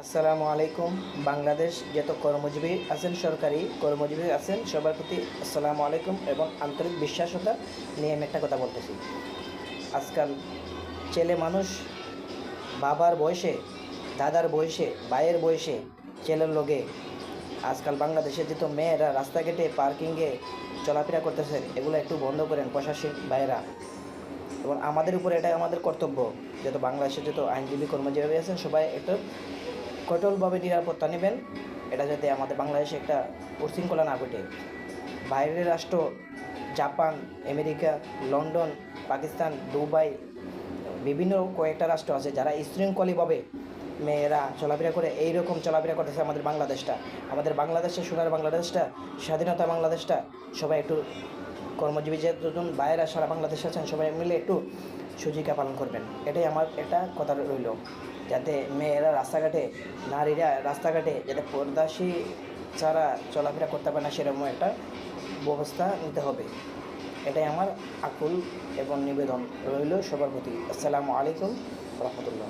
আসসালামু আলাইকুম। বাংলাদেশ যত কর্মজীবী আছেন, সরকারি কর্মজীবী আছেন, সবার প্রতি আসসালামু আলাইকুম এবং আন্তরিক বিশ্বাসতা নিয়ে আমি একটা কথা বলতেছি। আজকাল ছেলে মানুষ বাবার বয়সে, দাদার বয়সে, ভাইয়ের বয়সে ছেলের লগে আজকাল বাংলাদেশে যেহেতু মেয়েরা রাস্তাঘাটে পার্কিংয়ে চলাফেরা করতেছে, এগুলো একটু বন্ধ করেন প্রশাসনিক ভাইয়েরা। এবং আমাদের উপরে এটা আমাদের কর্তব্য, যত বাংলাদেশে যত আইনজীবী কর্মজীবী আছেন সবাই একটু কঠোরভাবে নিরাপত্তা নেবেন। এটা যাতে আমাদের বাংলাদেশে একটা উশৃঙ্খলা না ঘটে। বাইরের রাষ্ট্র Japan, America, London, Pakistan, Dubai, বিভিন্ন কয়েকটা রাষ্ট্র আছে যারা শৃঙ্খলিতভাবে মেয়েরা চলাফেরা করে, এইরকম চলাফেরা করতেছে আমাদের বাংলাদেশে সোনার বাংলাদেশটা, স্বাধীনতা বাংলাদেশটা সবাই একটু কর্মজীবী যতজন বাইরে সারা বাংলাদেশে আছেন সবাই মিলে একটু সুজিকা পালন করবেন। এটাই আমার একটা কথা রইল, যাতে মেয়েরা রাস্তাঘাটে, নারীরা রাস্তাঘাটে যাতে পর্দাশী ছাড়া চলাফেরা করতে পারে না, সেরকম একটা ব্যবস্থা নিতে হবে। এটাই আমার আকুল এবং নিবেদন রইল সবার প্রতি। আসসালামু আলাইকুম রহমতুল্লাহ।